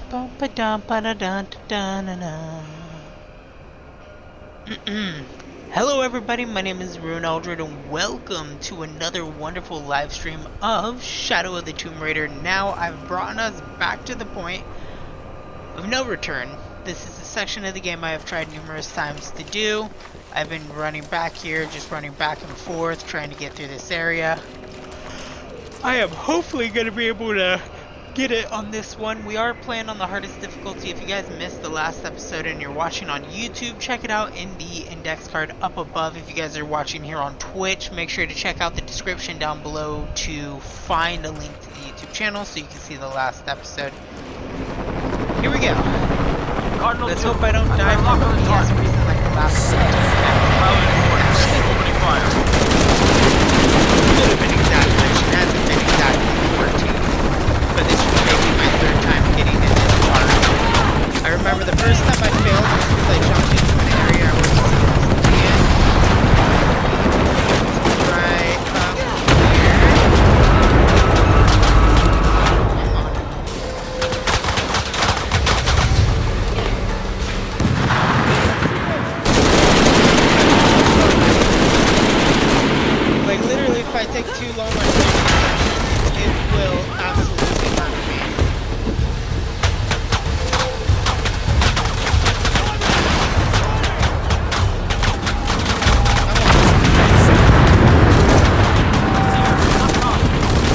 Hello everybody, my name is Ryunn Eldred and welcome to another wonderful live stream of Shadow of the Tomb Raider. Now I've brought us back to the point of no return. This is a section of the game I have tried numerous times to do. I've been running back here, just running back and forth, trying to get through this area. I am hopefully going to be able to get it on this one. We are playing on the hardest difficulty. If you guys missed the last episode and you're watching on YouTube, check it out in the index card up above. If you guys are watching here on Twitch, make sure to check out the description down below to find a link to the YouTube channel so you can see the last episode. Here we go. Let's hope I don't die from a BS reason like the last one. Could have been exact mention, hasn't been exactly 14. But this was maybe my third time getting in this water. I remember the first time I failed was because I jumped into an area I wasn't supposed to be in. Right up here. Come on. Like literally if I take too long on it will absolutely hurt me.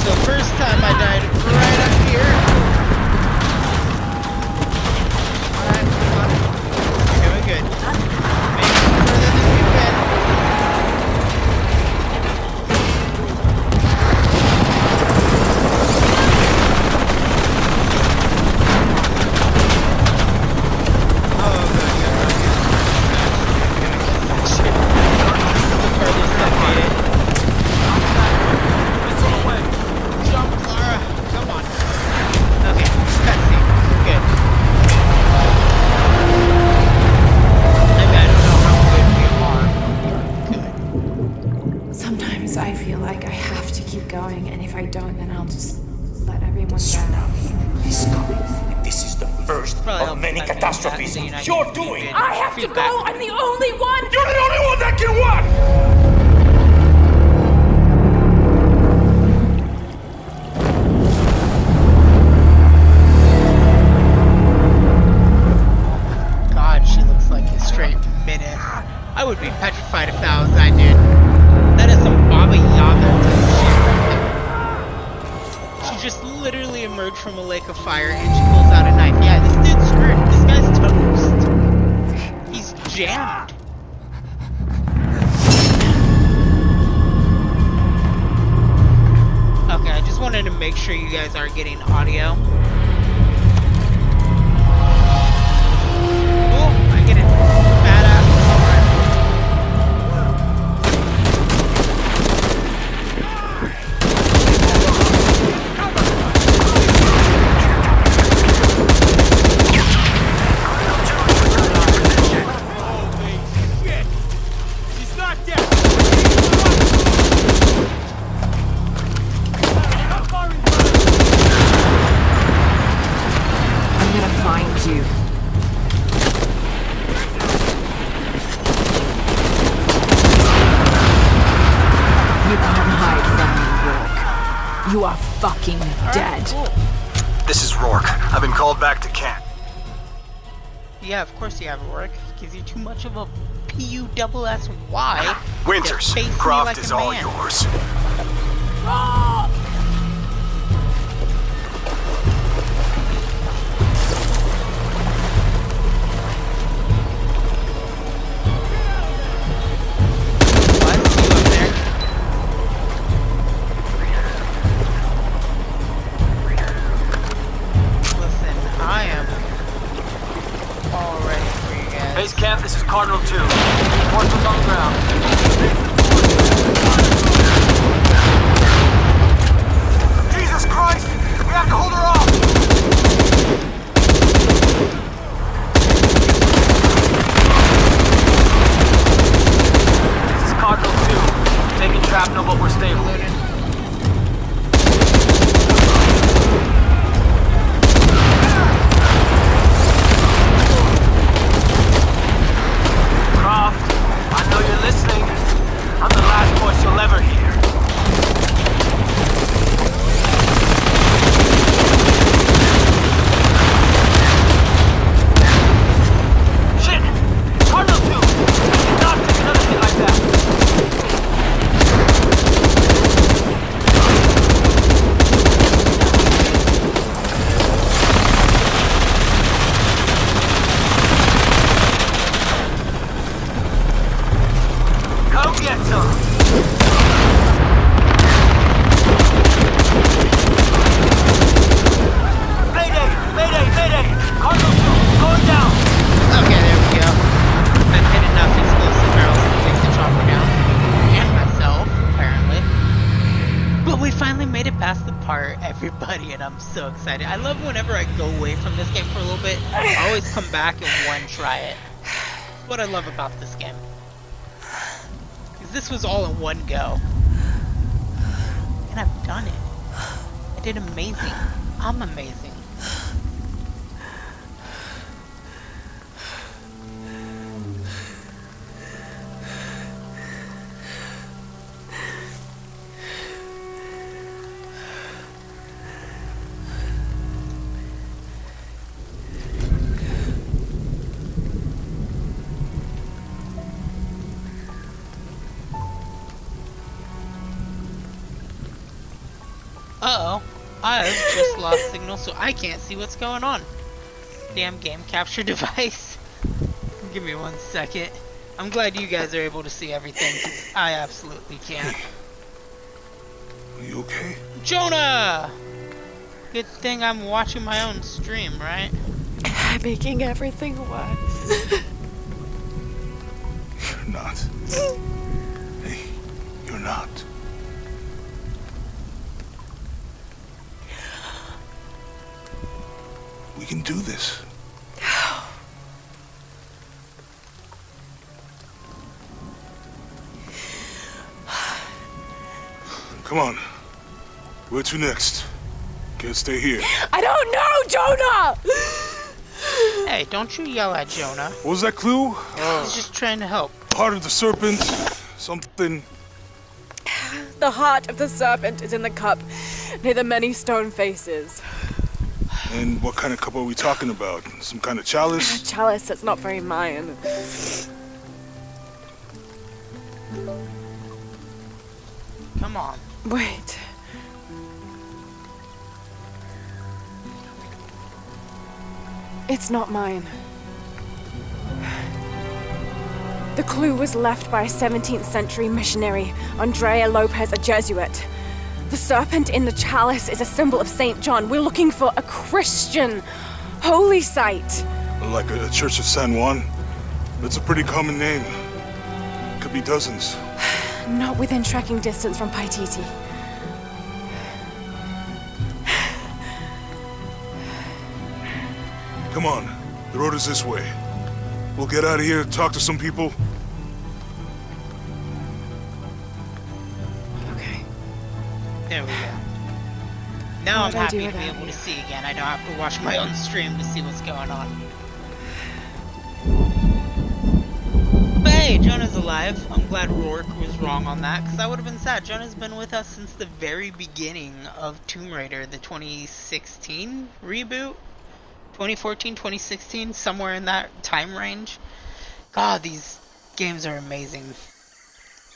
So first time I died right up here. Alright, come on. We're doing good. Maybe further than we've been. You're doing! I have to go! I'm the only one! You're the only one that can what? God, she looks like a straight menace. I would be petrified if that was I did. That is some Baba Yaga type shit right there. She just literally emerged from a lake of fire and she pulls out a knife. Yeah, this dude's screwed. This guy's toast. He's jammed. Okay, I just wanted to make sure you guys are getting audio. Oh, I get it. Badass. You are fucking dead. This is Rourke. I've been called back to camp. Yeah, of course you have Rourke. Because you're too much of a P-U-S-S-Y. Winters, Croft like is all yours. Base camp, this is Cardinal 2. Reinforcements on the ground. Jesus Christ! We have to hold her off! This is Cardinal 2. Taking shrapnel, but we're stable. so excited. I love whenever I go away from this game for a little bit, I always come back and one-try it. That's what I love about this game. Because this was all in one go. And I've done it. I did amazing. I'm amazing. Uh-oh, I've just lost signal, so I can't see what's going on. Damn game capture device. Give me 1 second. I'm glad you guys are able to see everything, 'cause I absolutely can't. Are you okay? Jonah! Good thing I'm watching my own stream, right? I'm making everything worse. You're not. Hey, you're not. We can do this. Come on. Where to next? Can't stay here. I don't know, Jonah! Hey, don't you yell at Jonah. What was that clue? He's just trying to help. Heart of the serpent. Something. The heart of the serpent is in the cup near the many stone faces. And what kind of cup are we talking about? Some kind of chalice? A chalice that's not very Mayan. Come on. Wait. It's not mine. The clue was left by a 17th century missionary, Andrea Lopez, a Jesuit. The serpent in the chalice is a symbol of St. John. We're looking for a Christian holy site. Like a Church of San Juan? That's a pretty common name. Could be dozens. Not within trekking distance from Paititi. Come on, the road is this way. We'll get out of here, talk to some people. Okay. There we go. Now I'm What do I do happy to be without able you? to see again. I don't have to watch my own stream to see what's going on. But hey, Jonah's alive. I'm glad Rourke was wrong on that, because I would have been sad. Jonah's been with us since the very beginning of Tomb Raider, the 2016 reboot. 2014, 2016, somewhere in that time range. God, these games are amazing.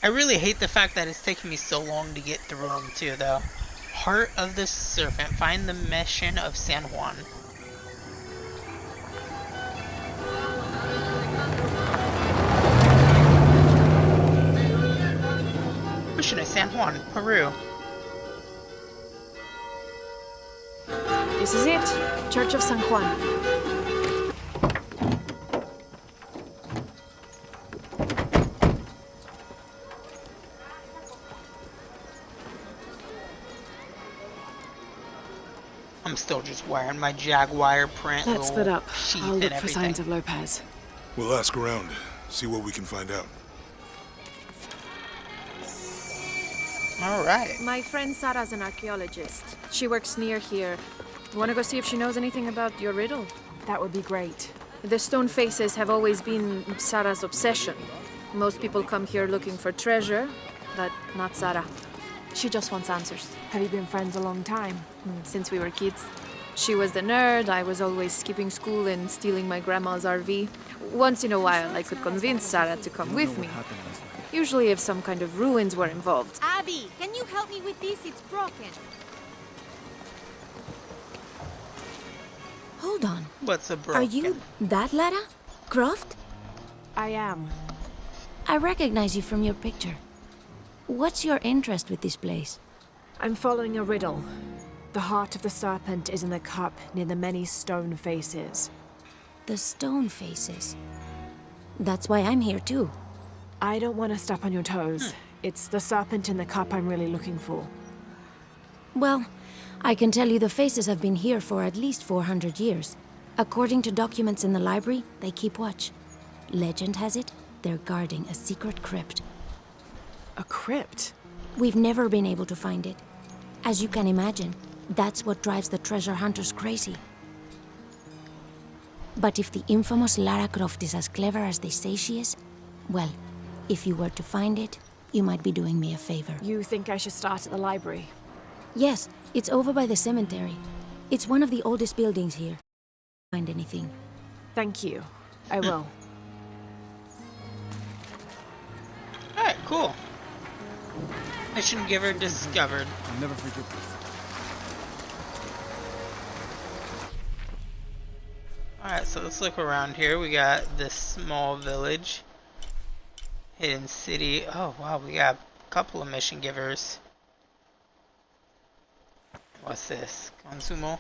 I really hate the fact that it's taken me so long to get through them too, though. Heart of the Serpent. Find the Mission of San Juan. Mission of San Juan, Peru. This is it. Church of San Juan. I'm still just wearing my Jaguar print Let's split little up. sheath I'll and look for everything. signs of Lopez. We'll ask around, see what we can find out. Alright. My friend Sarah's an archaeologist. She works near here. Want to go see if she knows anything about your riddle? That would be great. The stone faces have always been Sarah's obsession. Most people come here looking for treasure, but not Sarah. She just wants answers. Have you been friends a long time? Since we were kids. She was the nerd, I was always skipping school and stealing my grandma's RV. Once in a while, I could convince Sarah to come with me. Usually if some kind of ruins were involved. Abby, can you help me with this? It's broken. Hold on. What's a broken? Are you that Lara? Croft? I am. I recognize you from your picture. What's your interest with this place? I'm following a riddle. The heart of the serpent is in the cup near the many stone faces. The stone faces. That's why I'm here too. I don't want to step on your toes. It's the serpent in the cup I'm really looking for. Well, I can tell you the faces have been here for at least 400 years. According to documents in the library, they keep watch. Legend has it, they're guarding a secret crypt. A crypt? We've never been able to find it. As you can imagine, that's what drives the treasure hunters crazy. But if the infamous Lara Croft is as clever as they say she is, well, if you were to find it, you might be doing me a favor. You think I should start at the library? Yes, it's over by the cemetery. It's one of the oldest buildings here. Find anything. Thank you. I will. Alright, cool. Mission giver discovered. I'll never forget this. Alright, so let's look around here. We got this small village. Hidden city. Oh wow, we got a couple of mission givers. What's this? Consumo?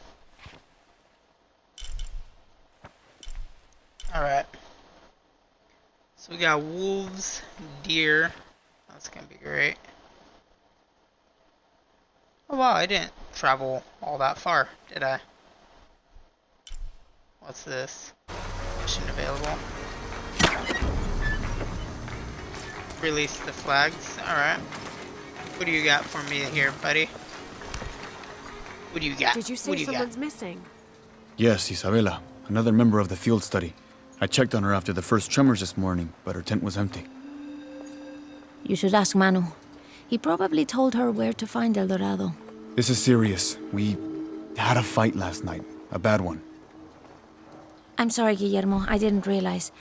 Alright. So we got wolves, deer. That's gonna be great. Oh wow, I didn't travel all that far, did I? What's this? Mission available. Release the flags. Alright. What do you got for me here, buddy? What do you got? Did you What say do you someone's got? missing? Yes, Isabela, another member of the field study. I checked on her after the first tremors this morning, but her tent was empty. You should ask Manu. He probably told her where to find El Dorado. This is serious. We had a fight last night. A bad one. I'm sorry, Guillermo. I didn't realize.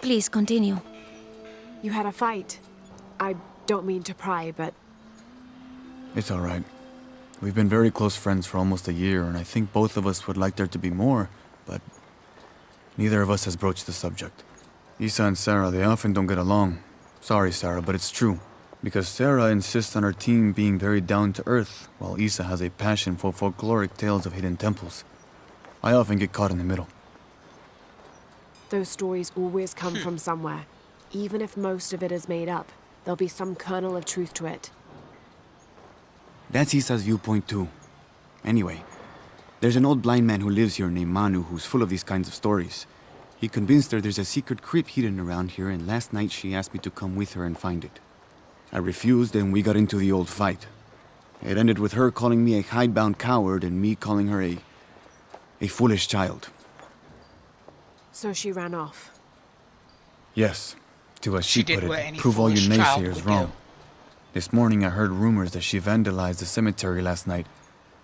Please, continue. You had a fight. I don't mean to pry, but It's all right. We've been very close friends for almost a year, and I think both of us would like there to be more, but neither of us has broached the subject. Isa and Sarah, they often don't get along. Sorry, Sarah, but it's true. Because Sarah insists on her team being very down-to-earth, while Isa has a passion for folkloric tales of hidden temples. I often get caught in the middle. those stories always come from somewhere. Even if most of it is made up, there'll be some kernel of truth to it. That's Isa's viewpoint too. Anyway, there's an old blind man who lives here named Manu who's full of these kinds of stories. He convinced her there's a secret crypt hidden around here, and last night she asked me to come with her and find it. I refused, and we got into the old fight. It ended with her calling me a hidebound coward and me calling her a foolish child. So she ran off. Yes, to as She she did put what it, any prove all you foolish child naysayers would wrong. do. This morning I heard rumors that she vandalized the cemetery last night.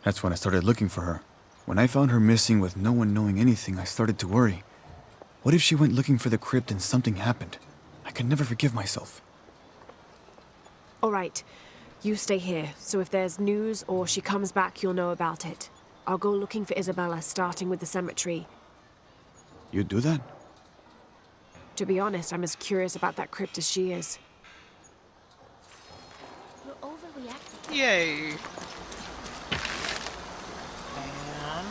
That's when I started looking for her. When I found her missing with no one knowing anything, I started to worry. What if she went looking for the crypt and something happened? I could never forgive myself. All right, you stay here, so if there's news or she comes back, you'll know about it. I'll go looking for Isabella, starting with the cemetery. You'd do that? To be honest, I'm as curious about that crypt as she is. You're overreacting. Yay. And...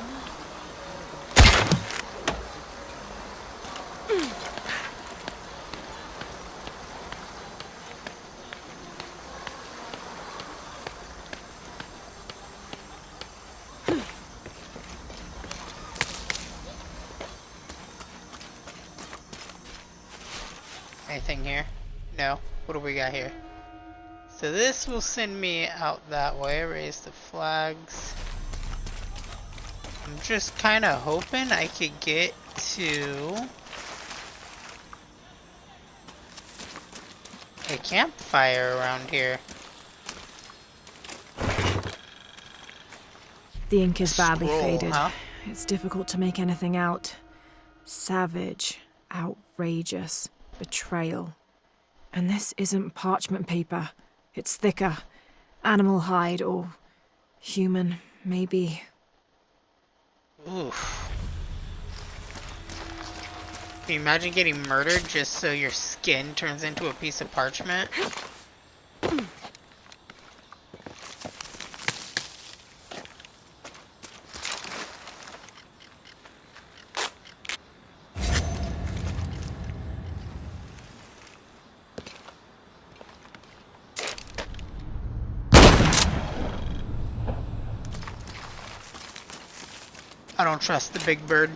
anything here? No. What do we got here? So this will send me out that way. Raise the flags. I'm just kind of hoping I could get to a campfire around here. The ink is badly Scroll, faded. huh? It's difficult to make anything out. Savage, outrageous, betrayal. And this isn't parchment paper. It's thicker. Animal hide or human, maybe. Oof. Can you imagine getting murdered just so your skin turns into a piece of parchment? I don't trust the big bird.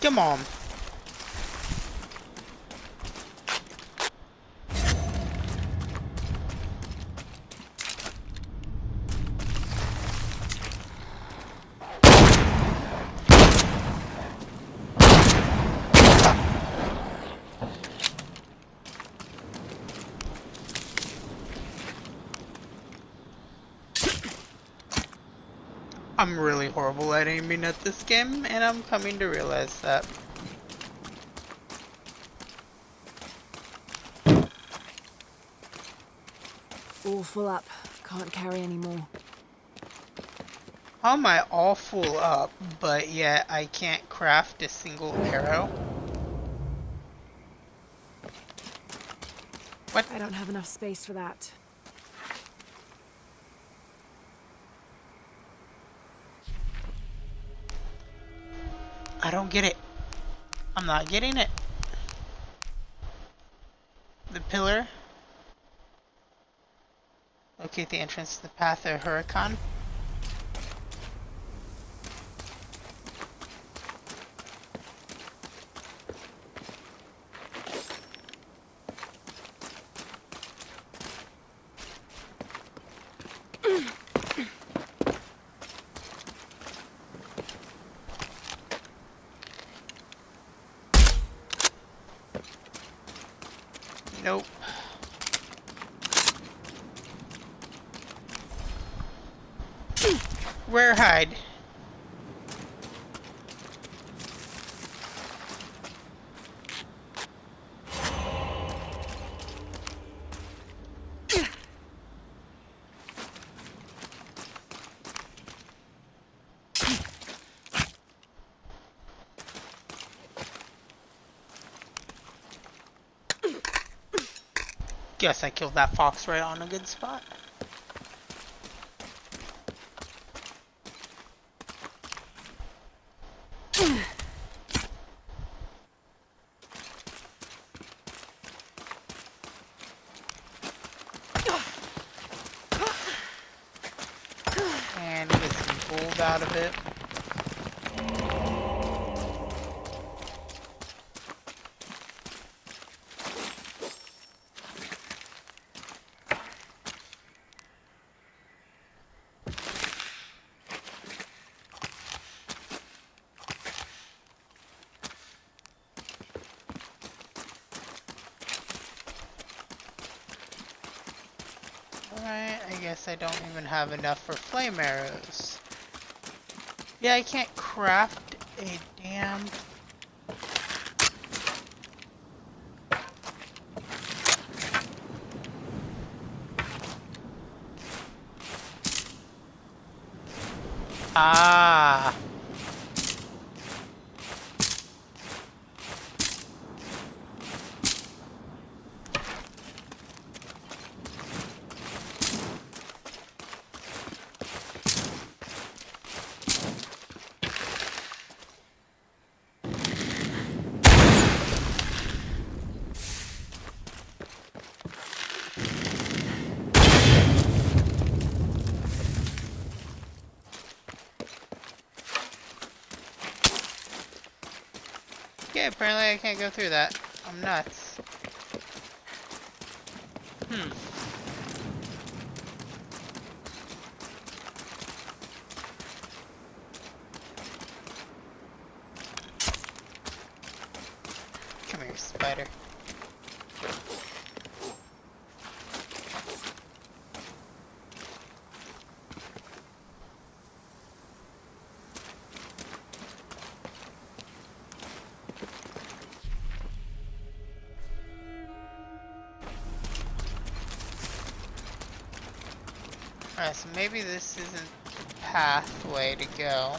Come on. I'm really horrible at aiming at this game, and I'm coming to realize that. All full up. Can't carry any more. How am I all full up, but yet I can't craft a single arrow? What? I don't have enough space for that. I don't get it. I'm not getting it. The pillar. Locate the entrance to the path of Huracan. Nope. Where hide? Guess I killed that fox right on a good spot. And get some gold out of it. Alright, I guess I don't even have enough for flame arrows. Yeah, I can't craft a damn... Ah! Okay, apparently I can't go through that. I'm nuts. Come here, spider. Alright, so maybe this isn't the pathway to go.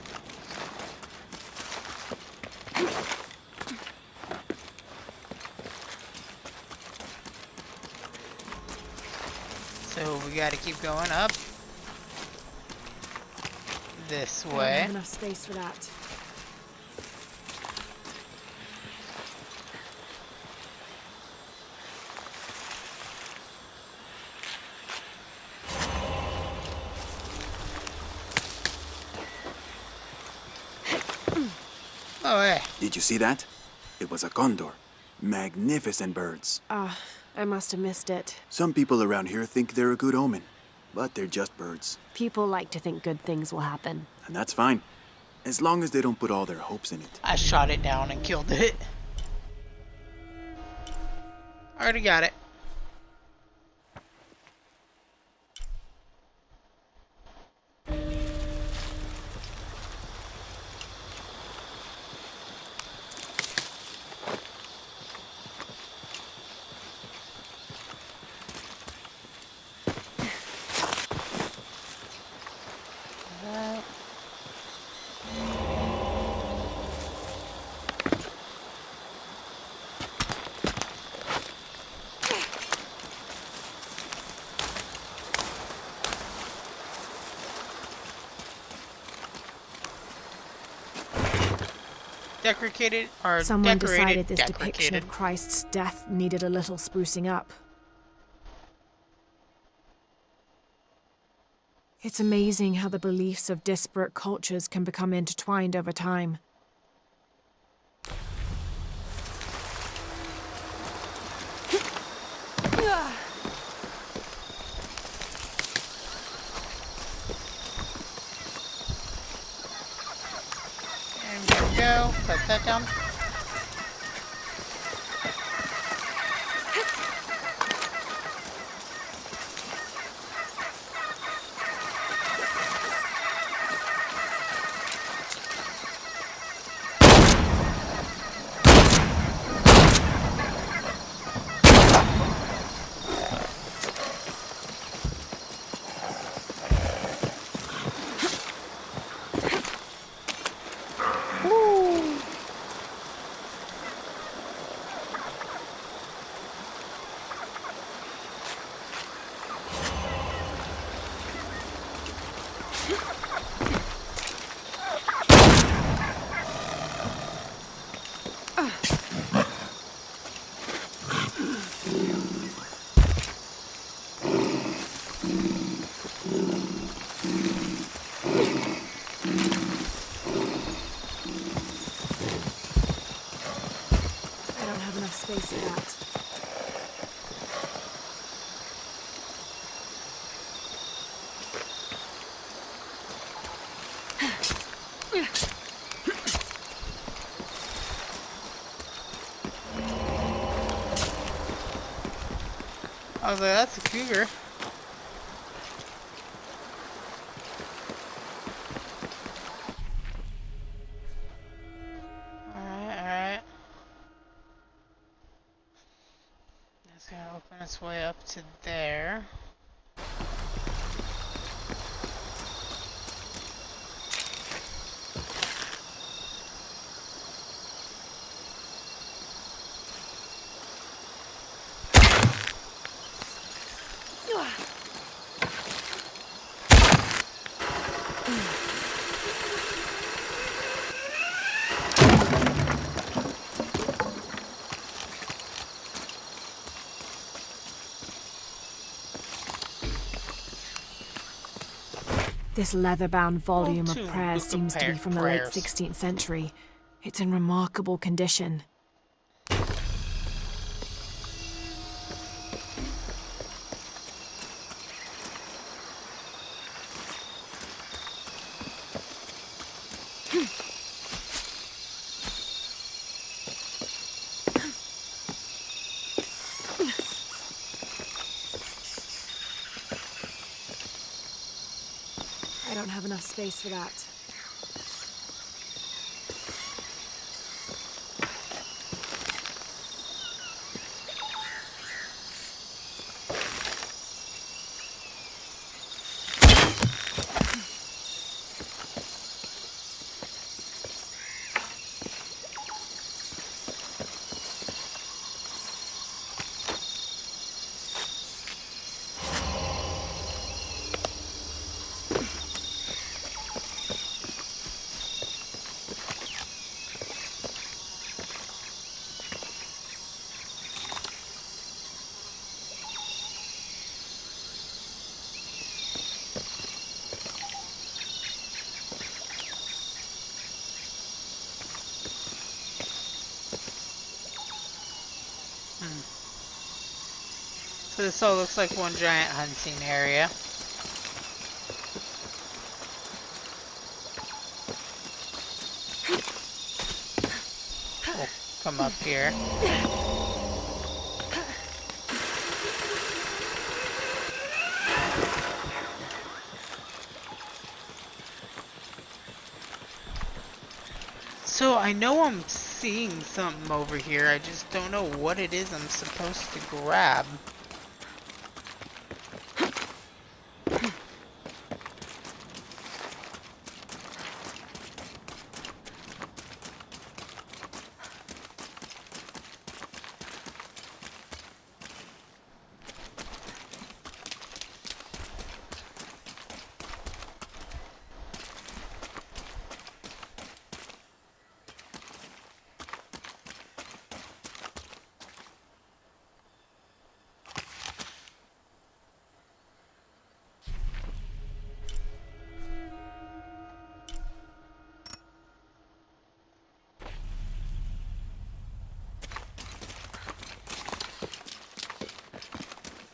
So we gotta keep going up this I don't way. have enough space for that. Oh, hey. Did you see that? It was a condor. Magnificent birds. I must have missed it. Some people around here think they're a good omen, but they're just birds. People like to think good things will happen. And that's fine, as long as they don't put all their hopes in it. I shot it down and killed it. Already got it. Decorated or Someone decorated, decided this depiction of Christ's death needed a little sprucing up. It's amazing how the beliefs of disparate cultures can become intertwined over time. And there we go. Put that down. Space for that. I was like, that's a cougar. Alright. It's gonna open its way up to there. This leather-bound volume of Book prayers of seems to be from the late prayers. 16th century. It's in remarkable condition. have enough space for that. So this all looks like one giant hunting area. We'll come up here. So I know I'm seeing something over here, I just don't know what it is I'm supposed to grab.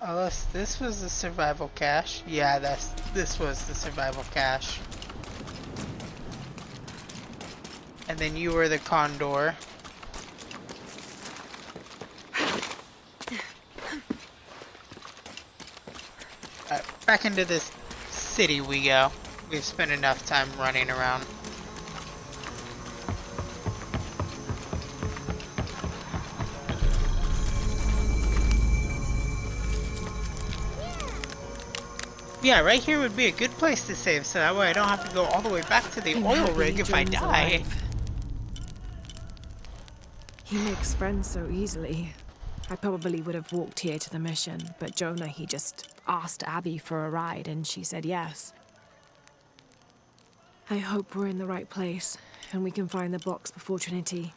Unless this was the survival cache. Yeah, this was the survival cache. And then you were the condor. Alright, back into this city we go. We've spent enough time running around. Yeah, right here would be a good place to save, so that way I don't have to go all the way back to the oil rig if I die. He makes friends so easily. I probably would have walked here to the mission, but Jonah, he just asked Abby for a ride and she said yes. I hope we're in the right place and we can find the box before Trinity.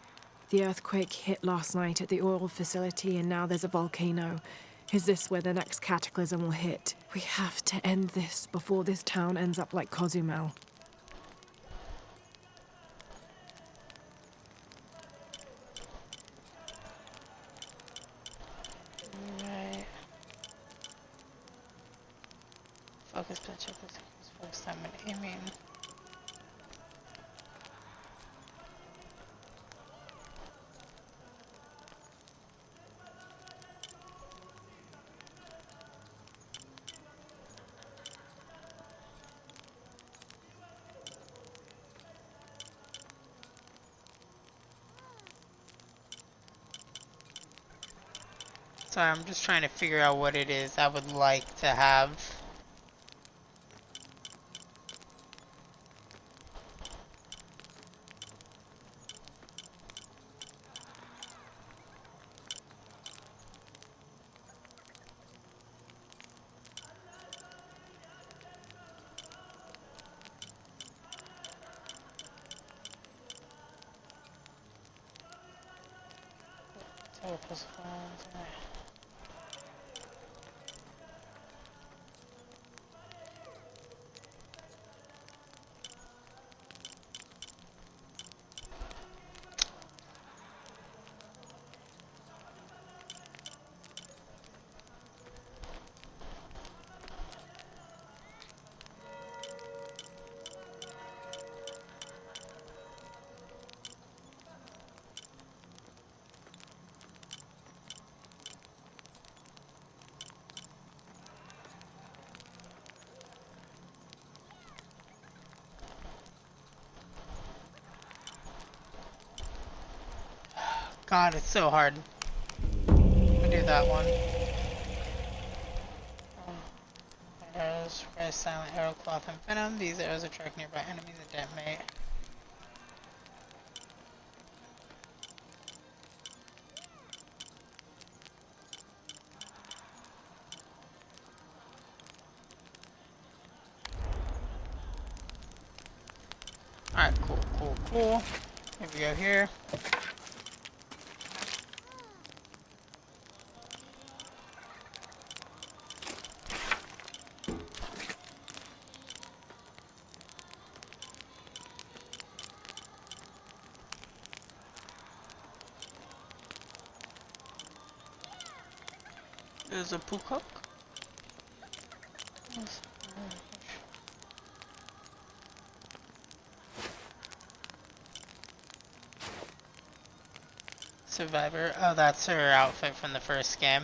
The earthquake hit last night at the oil facility and now there's a volcano. Is this where the next cataclysm will hit? We have to end this before this town ends up like Cozumel. Alright. Focus pitch up the first time when aiming. Sorry, I'm just trying to figure out what it is I would like to have. God, it's so hard. I'll do that one. Arrows, red, silent arrow, cloth, and venom. These arrows attract nearby enemies and detonate. Alright, cool. Here we go here. There's a pookhook. Survivor. Oh, that's her outfit from the first game.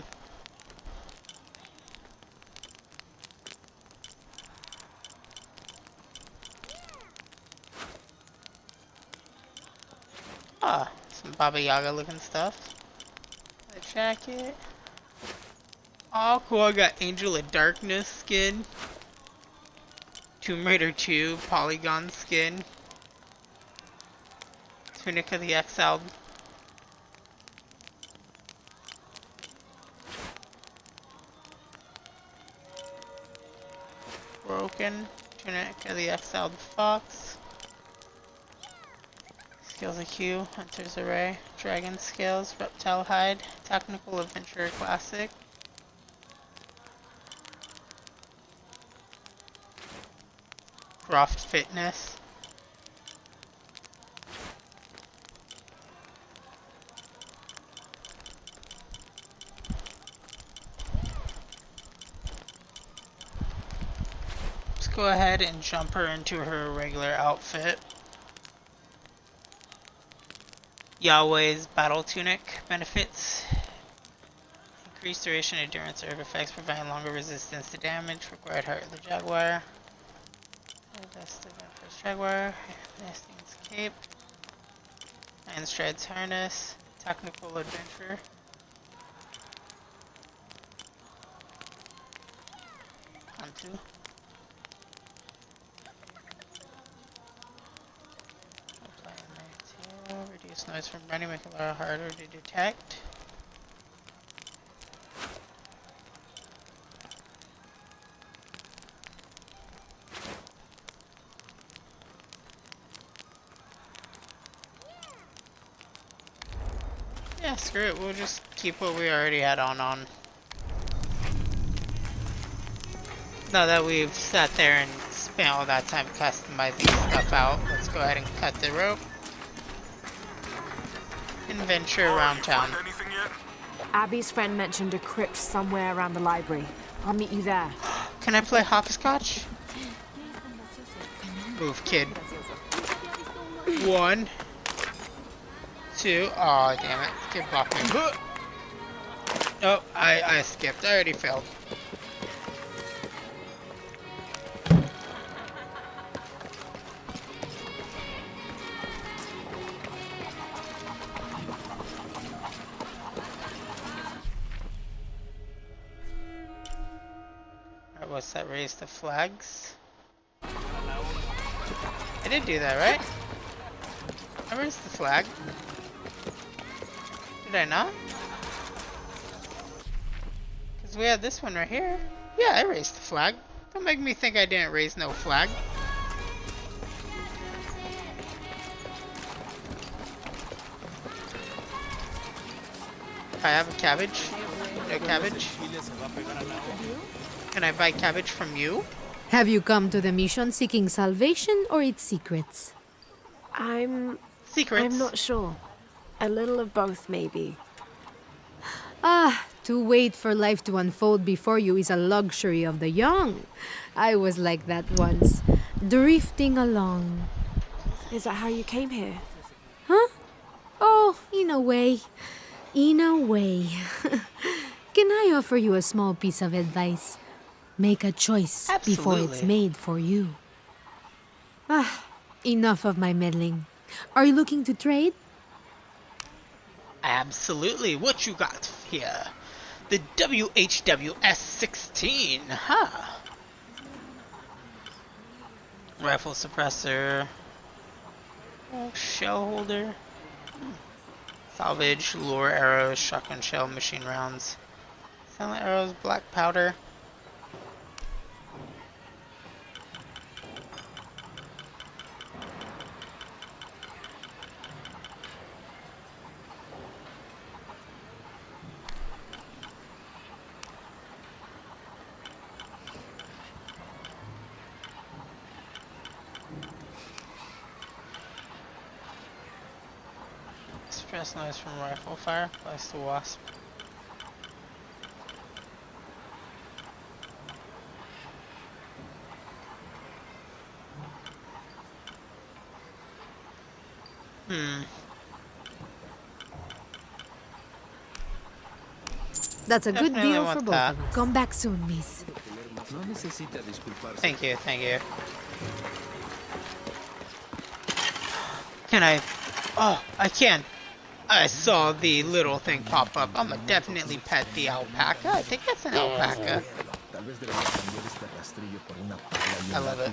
Ah, some Baba Yaga looking stuff. The jacket. Oh, cool. I got Angel of Darkness skin. Tomb Raider 2 Polygon skin. Tunic of the Exiled. Broken. Tunic of the Exiled Fox. Scales of Q. Hunter's Array. Dragon Scales. Reptile Hide. Technical Adventure Classic. Croft Fitness. Let's go ahead and jump her into her regular outfit. Yahweh's Battle Tunic benefits. Increased duration, endurance, herb effects, providing longer resistance to damage. Required Heart of the Jaguar. That's the first Jaguar. Nesting's Cape. And Stride's Harness. Technical Adventure. On 2. Apply material. Reduce noise from running, making Lara harder to detect. Yeah, screw it. We'll just keep what we already had on. Now that we've sat there and spent all that time customizing stuff out, let's go ahead and cut the rope and venture around town. Abby's friend mentioned a crypt somewhere around the library. I'll meet you there. Can I play hopscotch? Move, kid. 1, 2. Oh, damn it. Kid blocked me. Oh, I skipped. I already failed. Alright, what's that? Raise the flags. I did do that, right? I raised the flag. Did I not? Because we had this one right here. Yeah, I raised the flag. Don't make me think I didn't raise no flag. I have a cabbage. No cabbage. Can I buy cabbage from you? Have you come to the mission seeking salvation or its secrets? Secrets. I'm not sure. A little of both, maybe. To wait for life to unfold before you is a luxury of the young. I was like that once, drifting along. Is that how you came here? Huh? Oh, in a way. In a way. Can I offer you a small piece of advice? Make a choice before it's made for you. Enough of my meddling. Are you looking to trade? Absolutely. What you got here? The WHWS-16. Huh. Rifle suppressor. Oh, shell holder. Salvage, lure arrows, shotgun shell, machine rounds. Silent arrows, black powder. Suppress noise from rifle fire. Place the wasp. That's a good Definitely deal want for both that. of us. Come back soon, miss. Thank you, thank you. Can I? Oh, I can. I saw the little thing pop up. I'm gonna definitely pet the alpaca. I think that's an alpaca. I love it.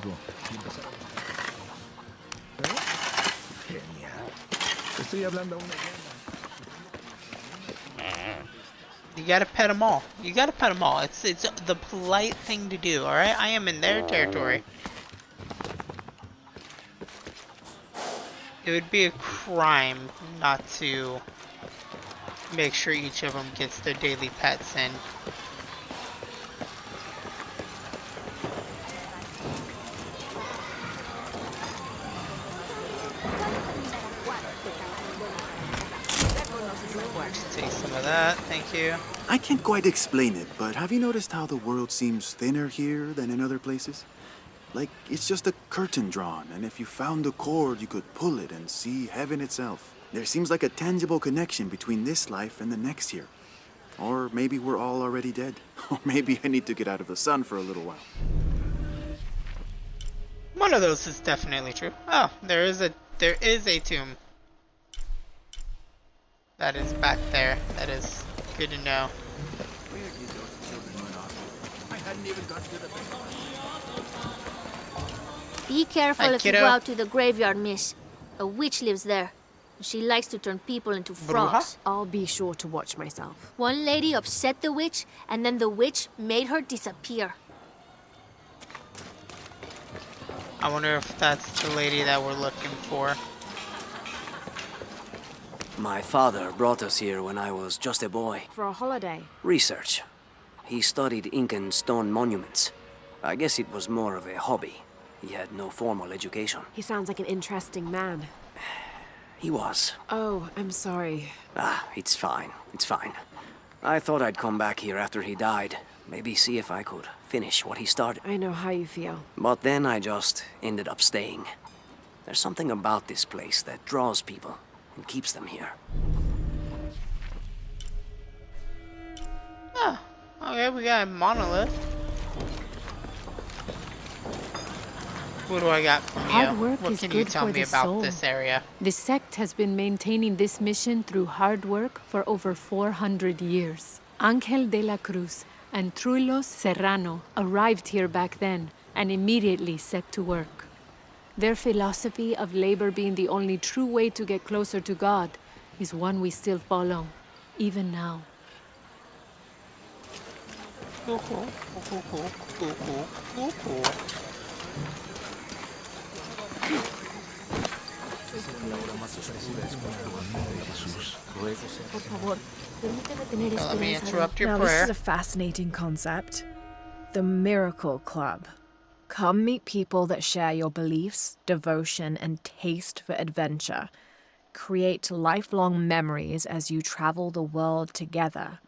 You gotta pet them all. You gotta pet them all. It's the polite thing to do. All right, I am in their territory. It would be a crime not to make sure each of them gets their daily pets in. Let's take some of that, thank you. I can't quite explain it, but have you noticed how the world seems thinner here than in other places? Like, it's just a curtain drawn, and if you found a cord, you could pull it and see heaven itself. There seems like a tangible connection between this life and the next here. Or maybe we're all already dead. Or maybe I need to get out of the sun for a little while. One of those is definitely true. Oh, there is a tomb. That is back there. That is good to know. Be careful Hi, if you kiddo. go out to the graveyard, miss. A witch lives there. She likes to turn people into frogs. I'll be sure to watch myself. One lady upset the witch, and then the witch made her disappear. I wonder if that's the lady that we're looking for. My father brought us here when I was just a boy. For a holiday. Research. He studied Incan stone monuments. I guess it was more of a hobby. He had no formal education. He sounds like an interesting man. He was. Oh, I'm sorry. Ah, it's fine. It's fine. I thought I'd come back here after he died. Maybe see if I could finish what he started. I know how you feel. But then I just ended up staying. There's something about this place that draws people and keeps them here. Oh, okay, we got a monolith. What do I got from you? Hard work What is can good you tell for me the about soul. this area? The sect has been maintaining this mission through hard work for over 400 years. Ángel de la Cruz and Truilos Serrano arrived here back then and immediately set to work. Their philosophy of labor being the only true way to get closer to God is one we still follow, even now. Cool, cool, cool, cool, cool, cool, cool, cool. Let me interrupt your Now, prayer. this is a fascinating concept. The Miracle Club. Come meet people that share your beliefs, devotion, and taste for adventure. Create lifelong memories as you travel the world together.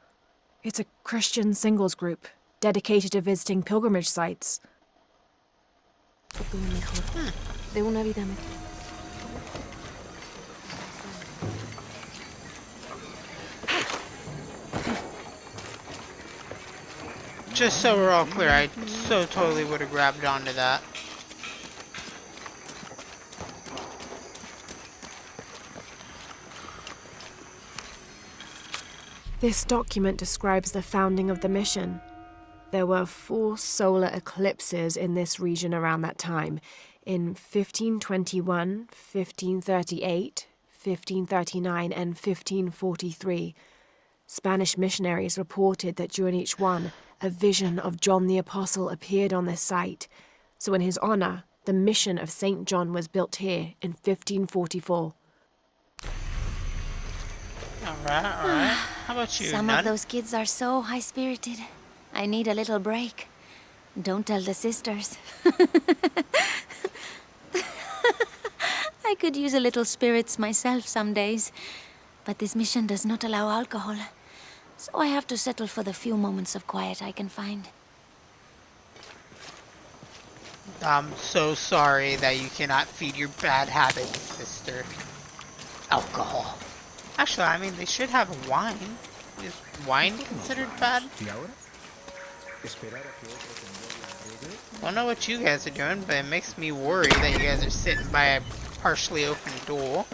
It's a Christian singles group dedicated to visiting pilgrimage sites. De una vida mejor. Just so we're all clear, I so totally would have grabbed onto that. This document describes the founding of the mission. There were 4 solar eclipses in this region around that time, in 1521, 1538, 1539, and 1543. Spanish missionaries reported that during each one, a vision of John the Apostle appeared on this site. So in his honor, the Mission of St. John was built here in 1544. Alright, alright. How about you, Some Nun? of those kids are so high-spirited. I need a little break. Don't tell the sisters. I could use a little spirits myself some days, but this mission does not allow alcohol, so I have to settle for the few moments of quiet I can find. I'm so sorry that you cannot feed your bad habits, sister. Alcohol. Actually, I mean, they should have wine. Is wine considered bad? I don't know what you guys are doing, but it makes me worry that you guys are sitting by a partially open door.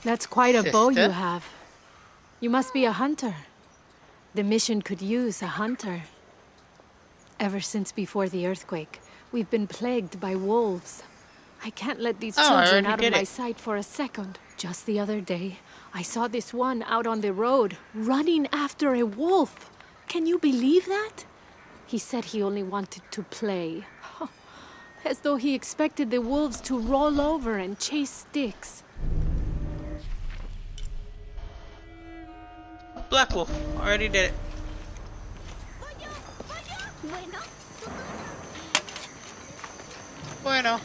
That's quite a bow you Sister? have. You must be a hunter. The mission could use a hunter. Ever since before the earthquake, we've been plagued by wolves. I can't let these I children already out of did my it. sight for a second. Just the other day, I saw this one out on the road, running after a wolf. Can you believe that? He said he only wanted to play. As though he expected the wolves to roll over and chase sticks. Black Wolf. Already did it. Bueno.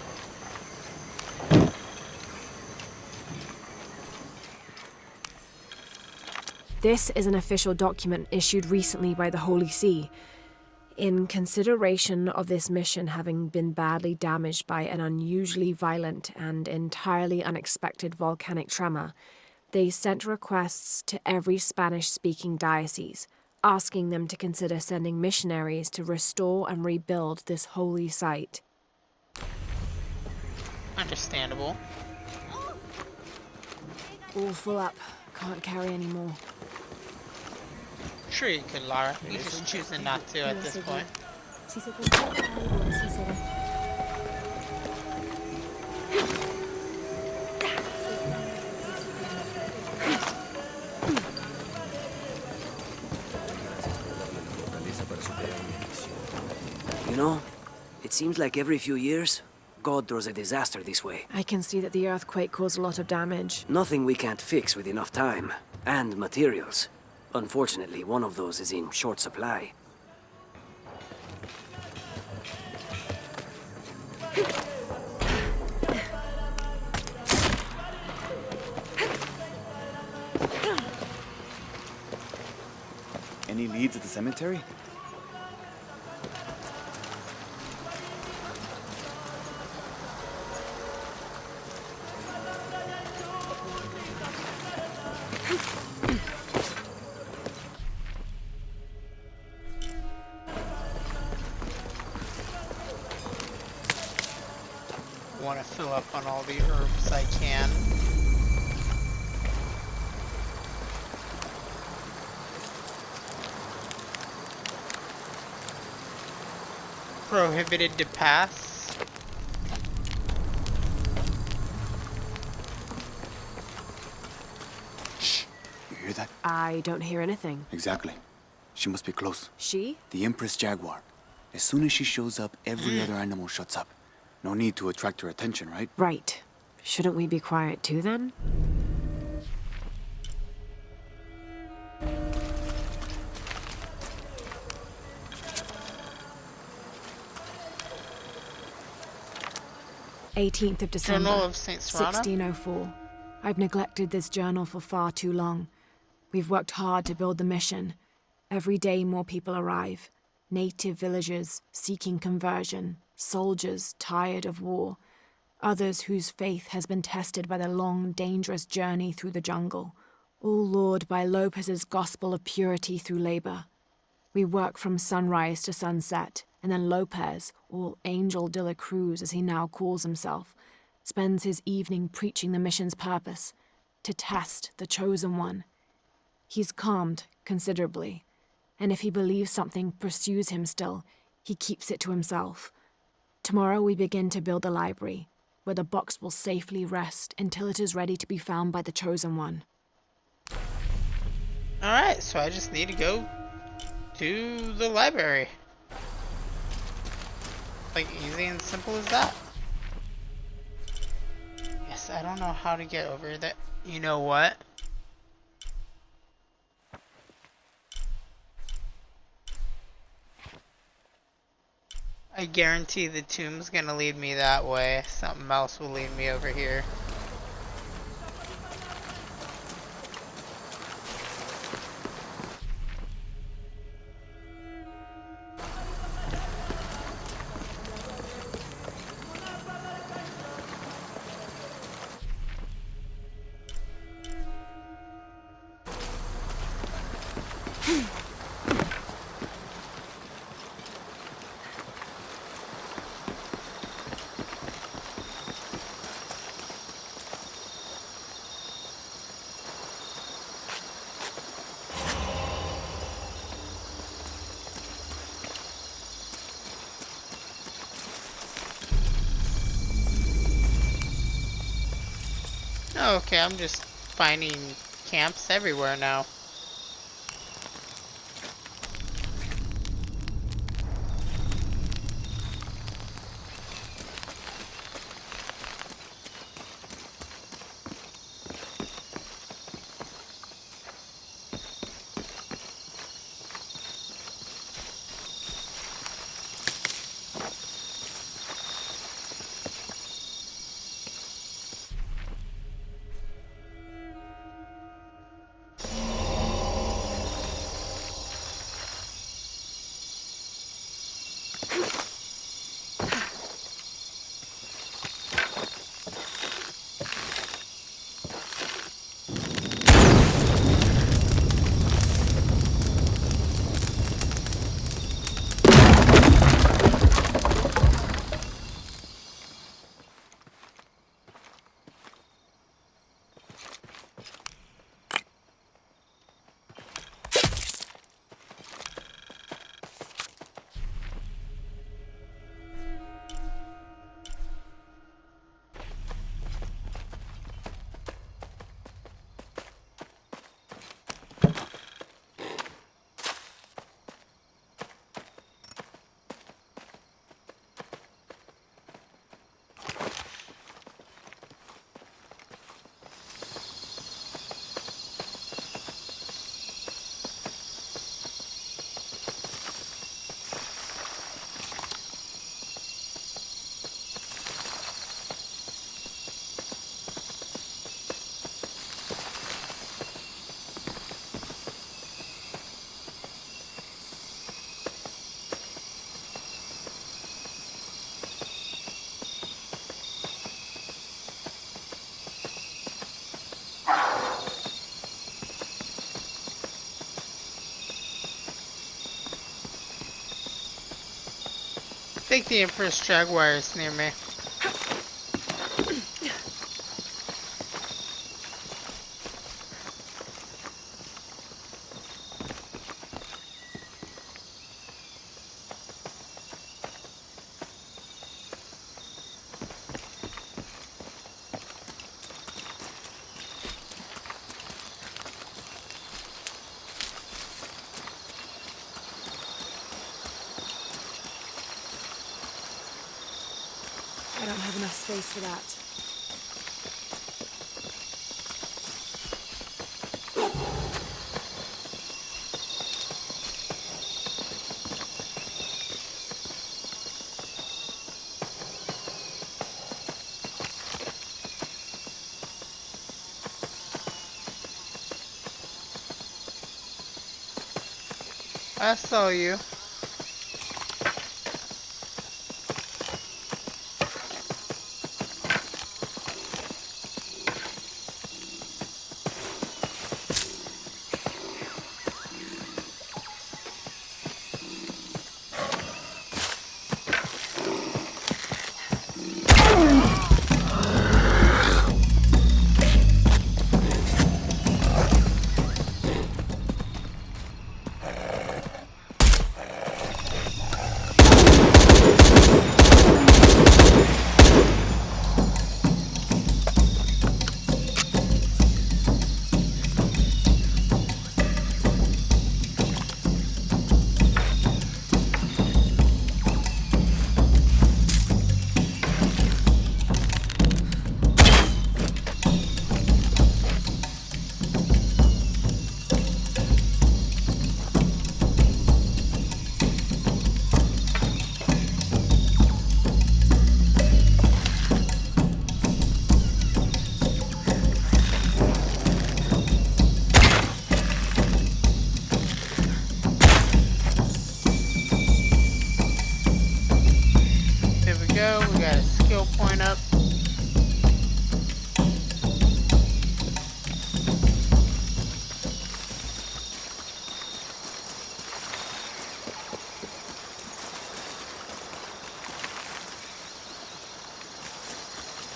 This is an official document issued recently by the Holy See. In consideration of this mission having been badly damaged by an unusually violent and entirely unexpected volcanic tremor, they sent requests to every Spanish-speaking diocese, asking them to consider sending missionaries to restore and rebuild this holy site. Understandable. All full up. Can't carry any more. Sure you could, Lara. You're just choosing not to at this point. You know, it seems like every few years, God throws a disaster this way. I can see that the earthquake caused a lot of damage. Nothing we can't fix with enough time. And materials. Unfortunately, one of those is in short supply. Any leads at the cemetery? Want to fill up on all the herbs I can. Prohibited to pass. Shh! You hear that? I don't hear anything. Exactly. She must be close. She? The Empress Jaguar. As soon as she shows up, every other animal shuts up. No need to attract her attention, right? Right. Shouldn't we be quiet too then? "18th of December, Journal of Saint Serana? 1604. I've neglected this journal for far too long. We've worked hard to build the mission. Every day more people arrive. Native villagers seeking conversion, soldiers tired of war, others whose faith has been tested by the long, dangerous journey through the jungle, all lured by Lopez's gospel of purity through labor. We work from sunrise to sunset, and then Lopez, or Angel de la Cruz as he now calls himself, spends his evening preaching the mission's purpose. to test the Chosen One. He's calmed considerably, and if he believes something pursues him still, he keeps it to himself. Tomorrow we begin to build the library, where the box will safely rest until it is ready to be found by the Chosen One. Alright, so I just need to go to the library. Like, easy and simple as that. Yes, I don't know how to get over that. You know what? I guarantee the tomb's gonna lead me that way. Something else will lead me over here. Okay, I'm just finding camps everywhere now. I think the Empress Jaguar is near me. I don't have enough space for that. I saw you.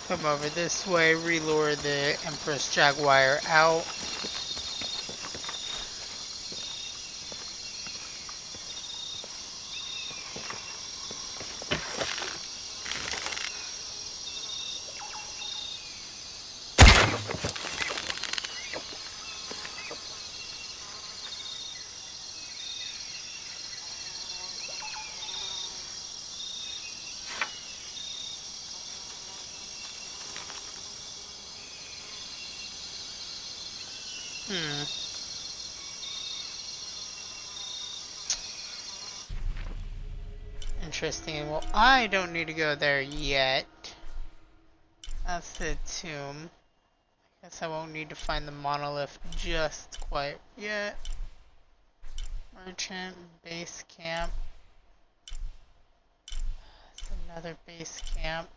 Come over this way, relure the Empress Jaguar out. Interesting. Well, I don't need to go there yet. That's the tomb. I guess I won't need to find the monolith just quite yet. Merchant, base camp. That's another base camp.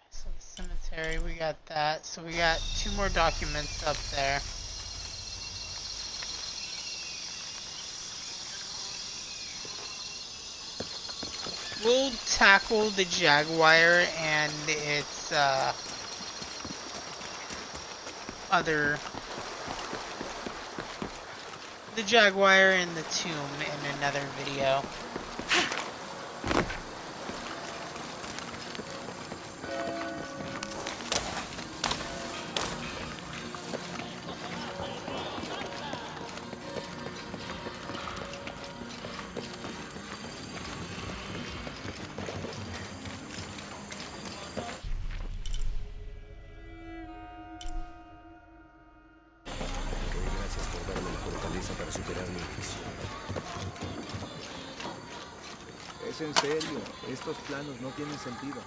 So the cemetery, we got that. So we got 2 more documents up there. We'll tackle the Jaguar and its the Jaguar and the tomb in another video. Es en serio, estos planos no tienen sentido.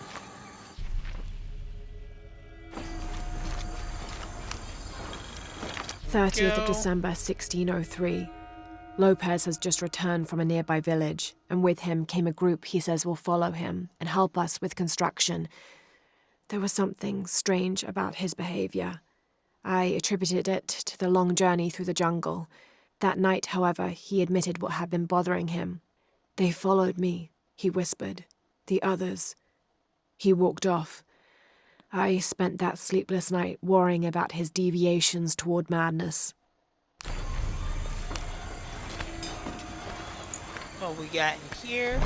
30th of December 1603. Lopez has just returned from a nearby village, and with him came a group he says will follow him and help us with construction. There was something strange about his behavior. I attributed it to the long journey through the jungle. That night, however, he admitted what had been bothering him. They followed me, he whispered. The others. He walked off. I spent that sleepless night worrying about his deviations toward madness. What we got in here?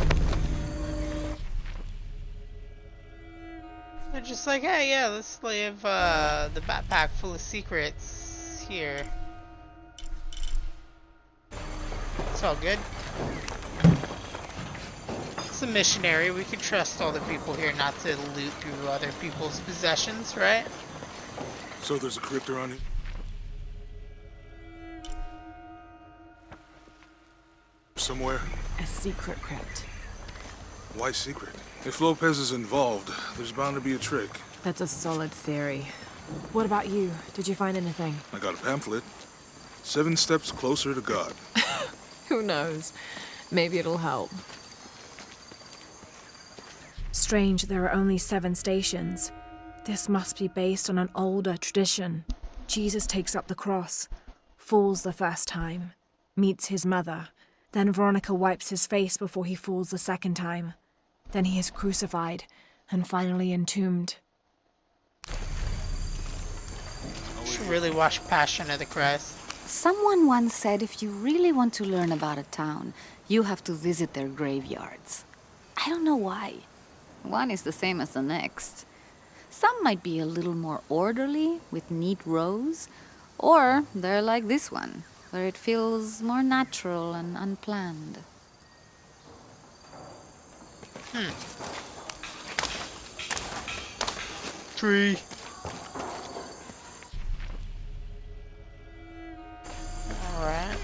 They're just like, hey, yeah, let's leave the backpack full of secrets here. It's all good. It's a missionary. We can trust all the people here not to loot through other people's possessions, right? So there's a crypt around here? Somewhere? A secret crypt. Why secret? If Lopez is involved, there's bound to be a trick. That's a solid theory. What about you? Did you find anything? I got a pamphlet. 7 steps closer to God. Who knows? Maybe it'll help. Strange, there are only 7 stations. This must be based on an older tradition. Jesus takes up the cross, falls the first time, meets his mother. Then Veronica wipes his face before he falls the second time. Then he is crucified and finally entombed. Should really watch Passion of the Christ. Someone once said if you really want to learn about a town, you have to visit their graveyards. I don't know why. One is the same as the next. Some might be a little more orderly, with neat rows, or they're like this one, where it feels more natural and unplanned. Tree. Alright.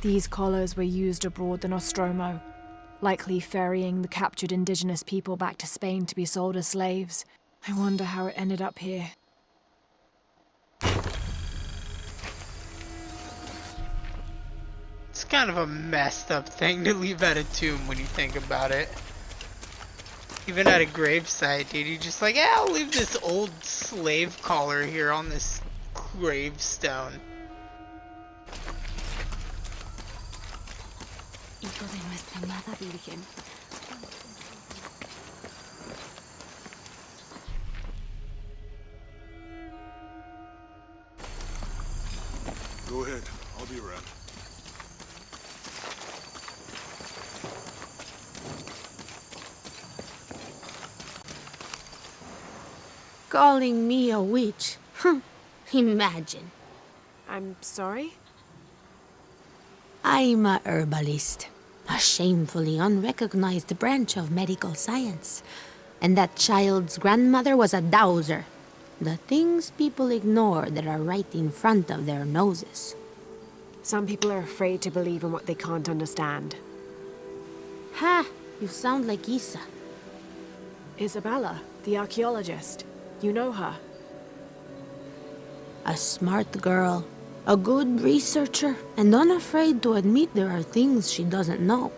These collars were used abroad in Nostromo, likely ferrying the captured indigenous people back to Spain to be sold as slaves. I wonder how it ended up here. It's kind of a messed up thing to leave at a tomb when you think about it. Even at a gravesite, dude, you're just like, yeah, I'll leave this old slave collar here on this gravestone. Hijo de nuestra amada Virgen. Go ahead. I'll be around. Calling me a witch? Imagine. I'm sorry? I'm a herbalist, a shamefully unrecognized branch of medical science. And that child's grandmother was a dowser. The things people ignore that are right in front of their noses. Some people are afraid to believe in what they can't understand. Ha! You sound like Isa. Isabella, the archaeologist. You know her. A smart girl, a good researcher, and unafraid to admit there are things she doesn't know.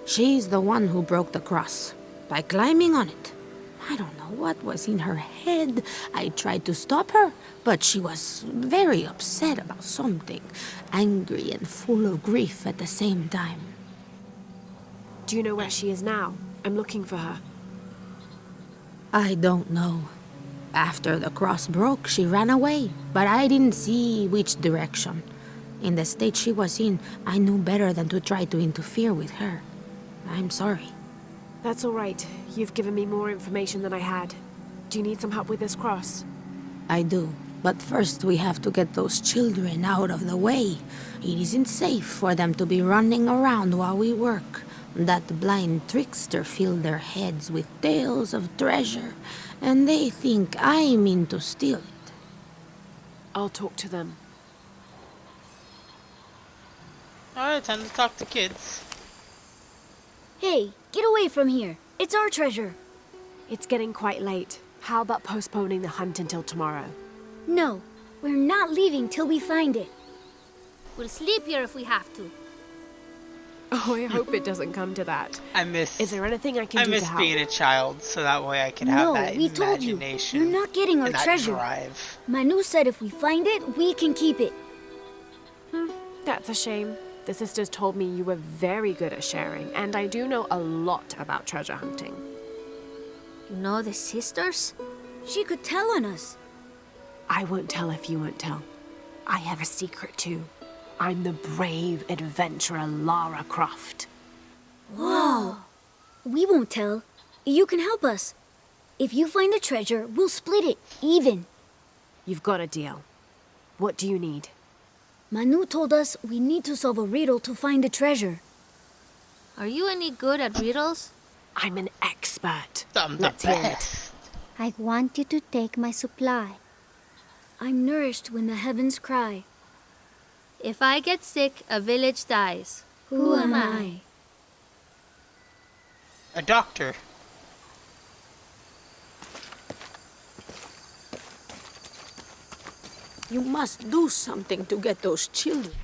She's the one who broke the cross, by climbing on it. I don't know what was in her head. I tried to stop her, but she was very upset about something, angry and full of grief at the same time. Do you know where she is now? I'm looking for her. I don't know. After the cross broke, she ran away, but I didn't see which direction. In the state she was in, I knew better than to try to interfere with her. I'm sorry. That's all right. You've given me more information than I had. Do you need some help with this cross? I do, but first we have to get those children out of the way. It isn't safe for them to be running around while we work. That blind trickster filled their heads with tales of treasure, and they think I mean to steal it. I'll talk to them. Alright, time to talk to kids. Hey, get away from here. It's our treasure. It's getting quite late. How about postponing the hunt until tomorrow? No, we're not leaving till we find it. We'll sleep here if we have to. Oh, I hope it doesn't come to that. Is there anything I can do to help? I miss being a child, so that way I can have that we told you. imagination. You're not getting our and that treasure. drive. Manu said if we find it, we can keep it. That's a shame. The sisters told me you were very good at sharing, and I do know a lot about treasure hunting. You know the sisters? She could tell on us. I won't tell if you won't tell. I have a secret too. I'm the brave adventurer Lara Croft. Whoa! We won't tell. You can help us. If you find the treasure, we'll split it, even. You've got a deal. What do you need? Manu told us we need to solve a riddle to find the treasure. Are you any good at riddles? I'm an expert. Let's hear it. I want you to take my supply. I'm nourished when the heavens cry. If I get sick, a village dies. Who am I? A doctor. You must do something to get those children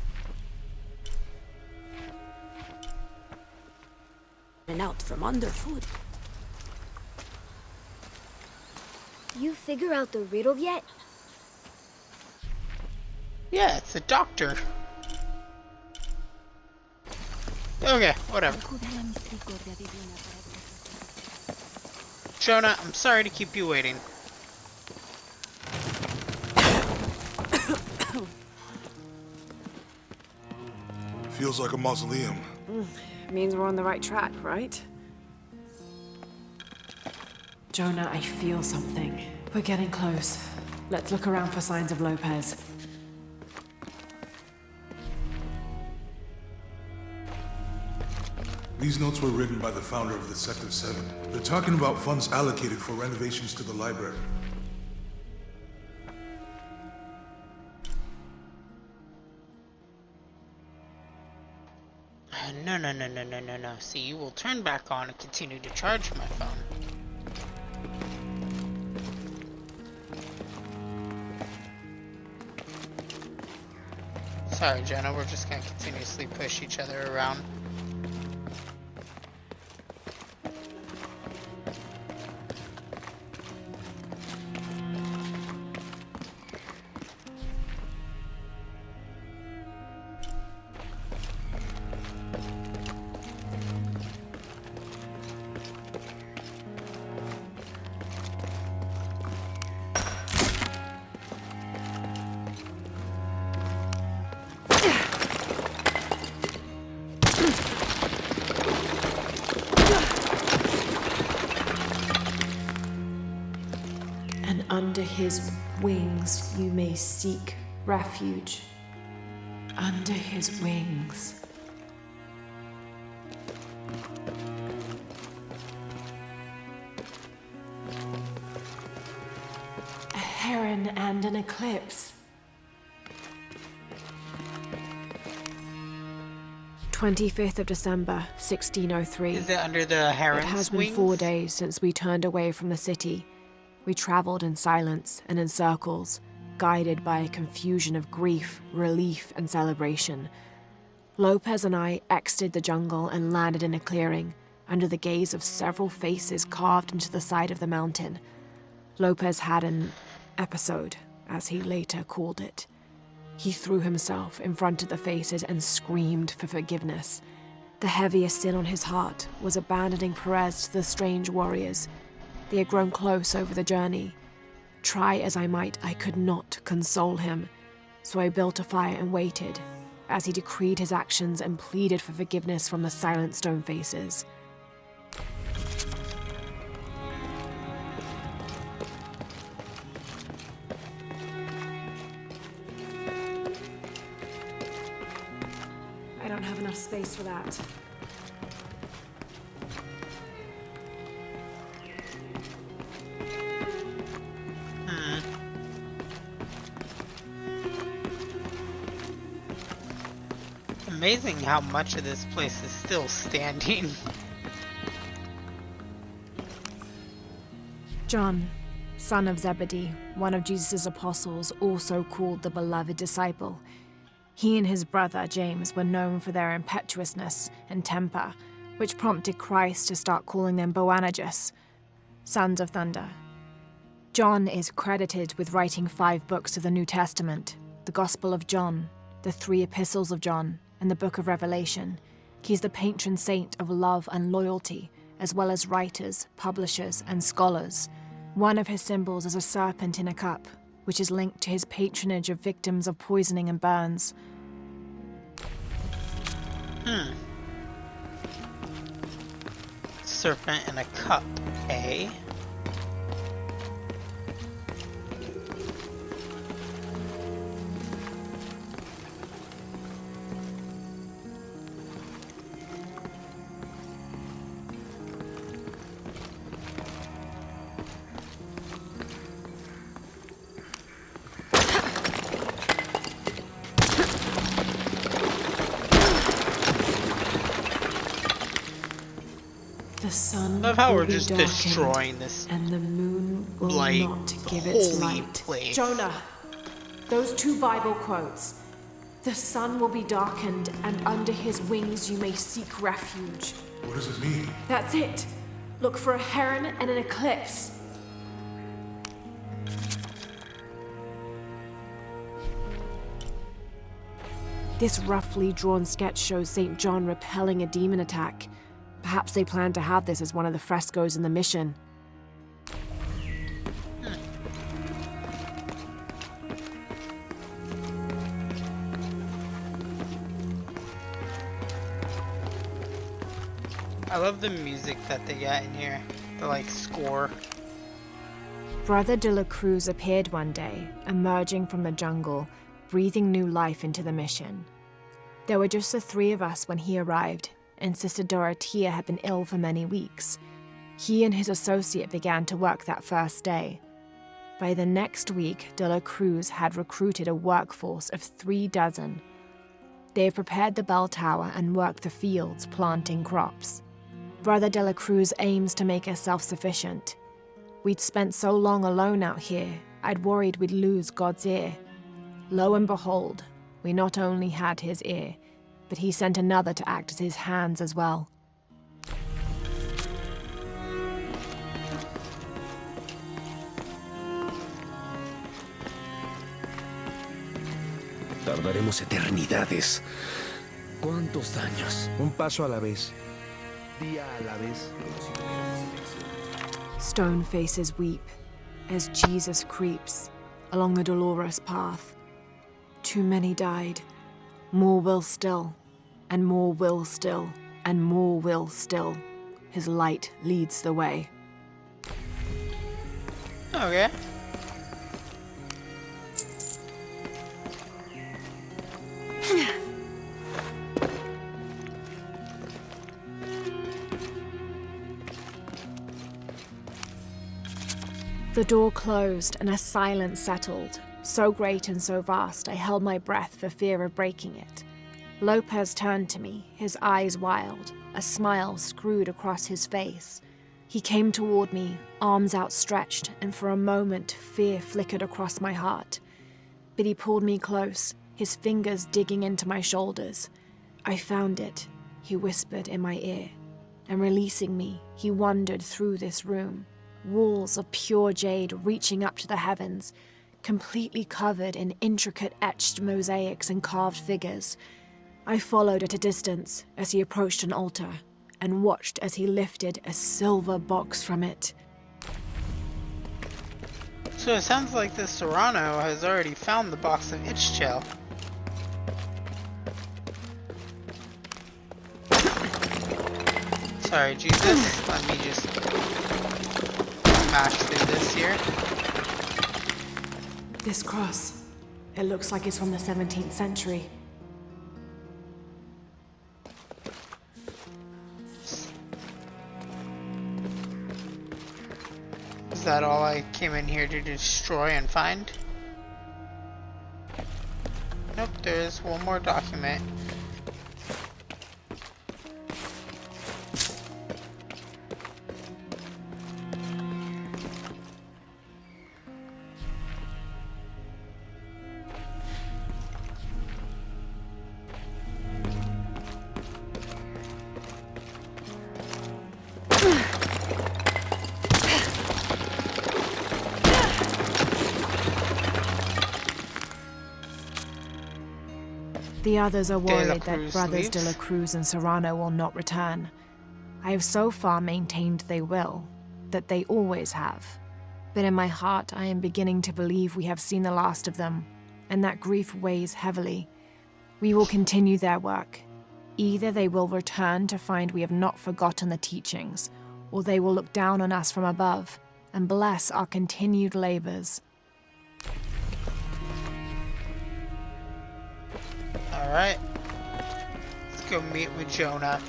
out from underfoot. You figure out the riddle yet? Yeah, it's a doctor. Okay, whatever. Jonah, I'm sorry to keep you waiting. Feels like a mausoleum. Means we're on the right track, right? Jonah, I feel something. We're getting close. Let's look around for signs of Lopez. These notes were written by the founder of the Sect of Seven. They're talking about funds allocated for renovations to the library. No. See, you will turn back on and continue to charge my phone. Sorry, Jenna, we're just gonna continuously push each other around. And under his wings you may seek refuge. Under his wings. A heron and an eclipse. 25th of December, 1603. Is it under the heron's It has been wings? 4 days since we turned away from the city. We travelled in silence and in circles, guided by a confusion of grief, relief, and celebration. Lopez and I exited the jungle and landed in a clearing, under the gaze of several faces carved into the side of the mountain. Lopez had an episode, as he later called it. He threw himself in front of the faces and screamed for forgiveness. The heaviest sin on his heart was abandoning Perez to the strange warriors. They had grown close over the journey. Try as I might, I could not console him. So I built a fire and waited, as he decreed his actions and pleaded for forgiveness from the silent stone faces. I don't have enough space for that. Amazing how much of this place is still standing. John, son of Zebedee, one of Jesus' apostles, also called the beloved disciple. He and his brother, James, were known for their impetuousness and temper, which prompted Christ to start calling them Boanerges, sons of thunder. John is credited with writing 5 books of the New Testament, the Gospel of John, the 3 epistles of John, and the Book of Revelation. He's the patron saint of love and loyalty, as well as writers, publishers, and scholars. One of his symbols is a serpent in a cup, which is linked to his patronage of victims of poisoning and burns. Serpent in a cup, eh? The sun Love how will we're be just darkened, destroying this, and the moon will like, not give its holy light. place. Jonah, those 2 Bible quotes. The sun will be darkened, and under his wings you may seek refuge. What does it mean? That's it. Look for a heron and an eclipse. This roughly drawn sketch shows St. John repelling a demon attack. Perhaps they plan to have this as one of the frescoes in the mission. I love the music that they got in here. The like score. Brother de la Cruz appeared one day, emerging from the jungle, breathing new life into the mission. There were just the 3 of us when he arrived, and Sister Dorothea had been ill for many weeks. He and his associate began to work that first day. By the next week, de la Cruz had recruited a workforce of 3 dozen. They have prepared the bell tower and worked the fields, planting crops. Brother de la Cruz aims to make us self-sufficient. We'd spent so long alone out here, I'd worried we'd lose God's ear. Lo and behold, we not only had his ear, but he sent another to act as his hands as well. Tardaremos eternidades. ¿Cuántos años? Un paso a la vez. Día a la vez. Stone faces weep as Jesus creeps along the dolorous path. Too many died, more will still, and more will still, and more will still. His light leads the way. Okay. The door closed and a silence settled, so great and so vast I held my breath for fear of breaking it. Lopez turned to me, his eyes wild, a smile screwed across his face. He came toward me, arms outstretched, and for a moment fear flickered across my heart. But he pulled me close, his fingers digging into my shoulders. I found it, he whispered in my ear, and releasing me, he wandered through this room. Walls of pure jade reaching up to the heavens, completely covered in intricate etched mosaics and carved figures. I followed at a distance as he approached an altar and watched as he lifted a silver box from it. So it sounds like this Serrano has already found the box of Ischel. Sorry, Jesus. Let me just smash through this here. This cross, it looks like it's from the 17th century. Is that all I came in here to destroy and find? Nope, there's one more document. The others are worried that Brothers de la Cruz and Serrano will not return. I have so far maintained they will, that they always have. But in my heart, I am beginning to believe we have seen the last of them, and that grief weighs heavily. We will continue their work. Either they will return to find we have not forgotten the teachings, or they will look down on us from above and bless our continued labors. Alright. Let's go meet with Jonah.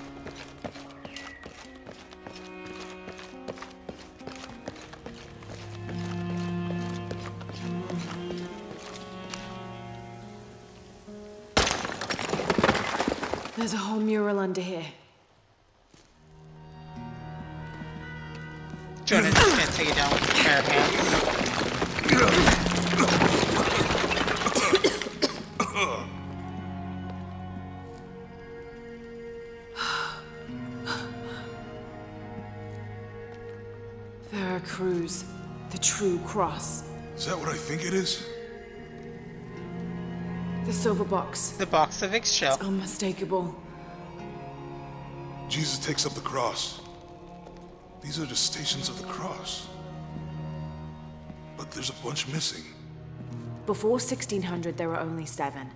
There's a whole mural under here. Jonah just can't take it down with a pair of hands. Cruz, the true cross. Is that what I think it is? The silver box. The box of Ischel. It's unmistakable. Jesus takes up the cross. These are the stations of the cross. But there's a bunch missing. Before 1600, there were only 7.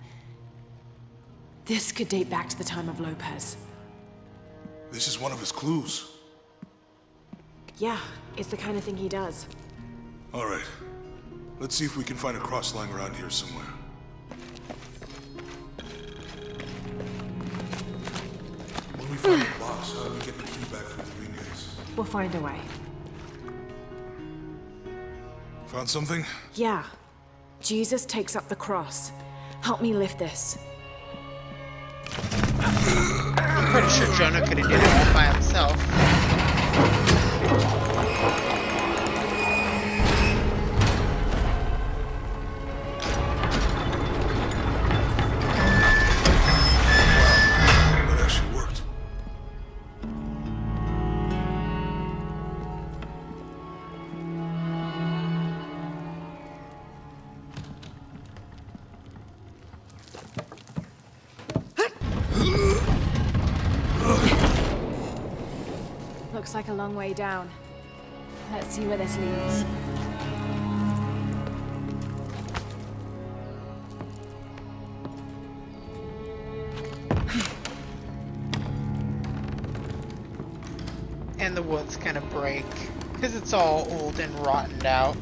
This could date back to the time of Lopez. This is one of his clues. Yeah, it's the kind of thing he does. All right. Let's see if we can find a cross lying around here somewhere. When we find the box, how do we get the key back from the reunites? We'll find a way. Found something? Yeah. Jesus takes up the cross. Help me lift this. I'm pretty sure Jonah could have did it all by himself. Looks like a long way down. Let's see where this leads. and the wood's gonna break because it's all old and rotted out.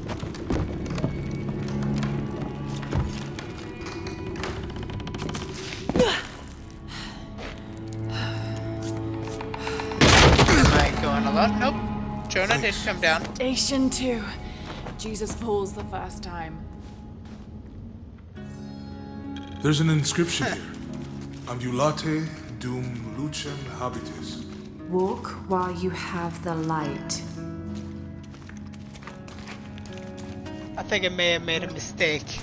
Am I going alone? Nope. Jonah did come down. Station 2. Jesus falls the first time. There's an inscription here. Ambulate dum lucem habitis. Walk while you have the light. I think I may have made a mistake.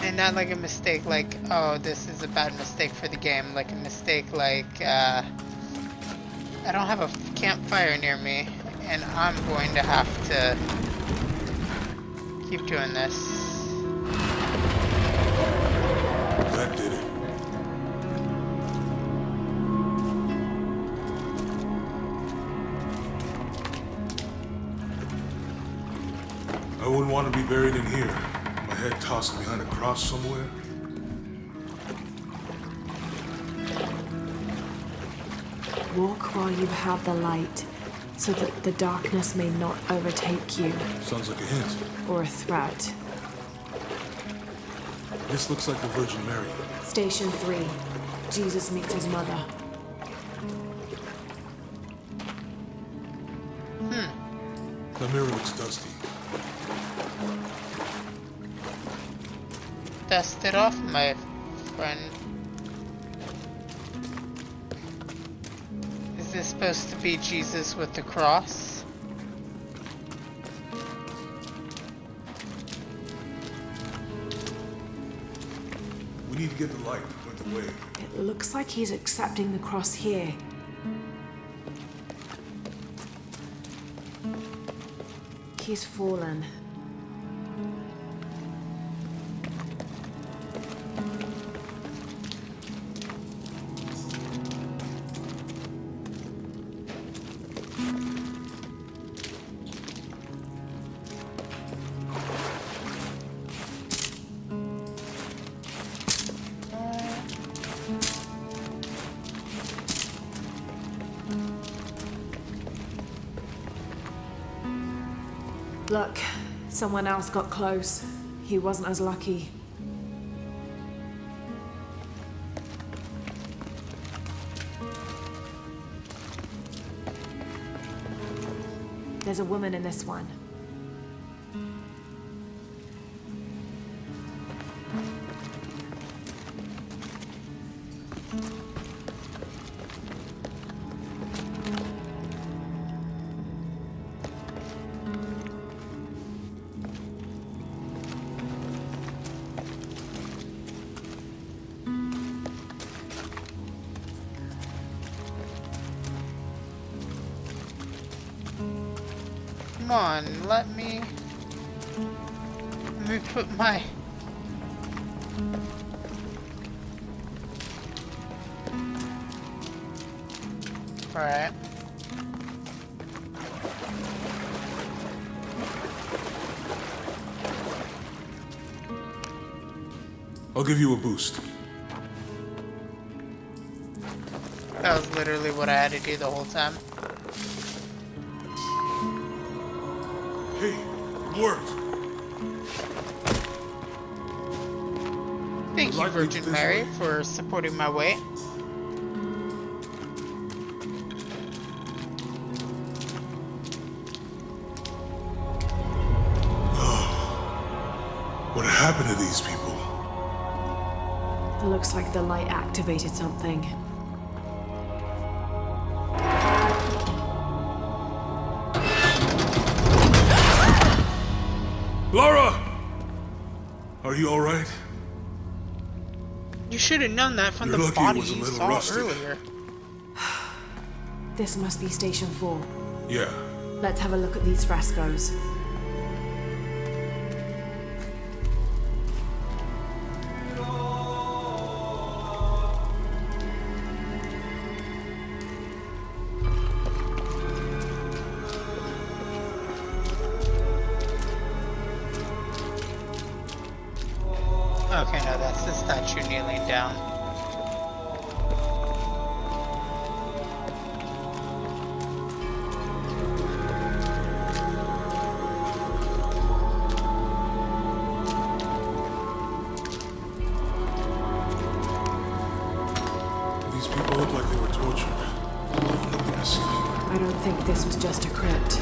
And not like a mistake like, oh, this is a bad mistake for the game. Like a mistake like, I don't have a campfire near me. And I'm going to have to keep doing this. That did it. I wouldn't want to be buried in here. My head tossed behind a cross somewhere. Walk while you have the light, so that the darkness may not overtake you. Sounds like a hint. Or a threat. This looks like the Virgin Mary. Station 3. Jesus meets his mother. The mirror looks dusty. Dust it off, my friend. Is this supposed to be Jesus with the cross? We need to get the light to point the way. It looks like he's accepting the cross here. He's fallen. Look, someone else got close. He wasn't as lucky. There's a woman in this one. Come on, let me put my... Alright. I'll give you a boost. That was literally what I had to do the whole time. Hey, it worked. Thank you, Virgin Mary, for supporting my weight. What happened to these people? It looks like the light activated something. Lara! Are you alright? You should have known that from the body you saw earlier. This must be Station 4. Yeah. Let's have a look at these frescoes. Okay, no, that's the statue kneeling down. These people look like they were tortured. Look at the ceiling. I don't think this was just a crypt.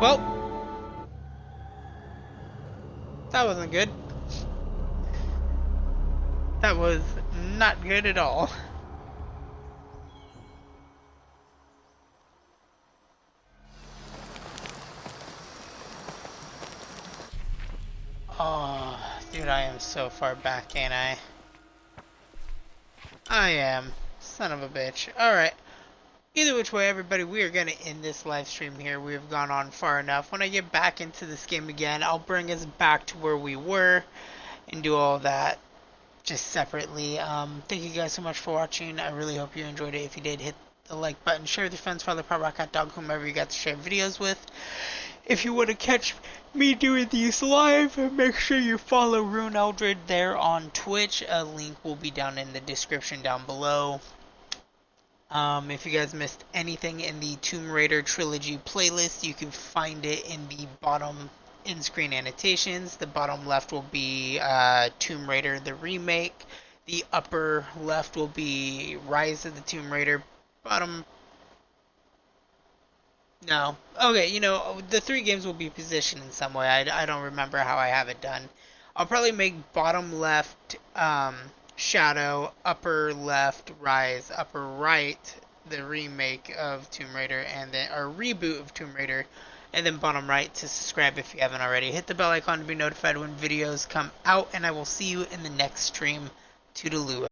Well, that wasn't good. That was not good at all. Oh, dude, I am so far back, ain't I? I am. Son of a bitch. Alright. Either which way, everybody, we are going to end this live stream here. We have gone on far enough. When I get back into this game again, I'll bring us back to where we were and do all that just separately. Thank you guys so much for watching. I really hope you enjoyed it. If you did, hit the like button, share with your friends, father, pet, rock, cat, dog, whomever you got to share videos with. If you want to catch me doing these live, make sure you follow Ryunn Eldred there on Twitch. A link will be down in the description down below. If you guys missed anything in the Tomb Raider trilogy playlist, you can find it in the bottom in-screen annotations. The bottom left will be Tomb Raider the remake. The upper left will be Rise of the Tomb Raider. Bottom... No. Okay, you know, the three games will be positioned in some way. I don't remember how I have it done. I'll probably make bottom left... Shadow, upper left, Rise, upper right, the remake of Tomb Raider, and then our reboot of Tomb Raider, and then bottom right to subscribe if you haven't already. Hit the bell icon to be notified when videos come out, and I will see you in the next stream. Toodaloo.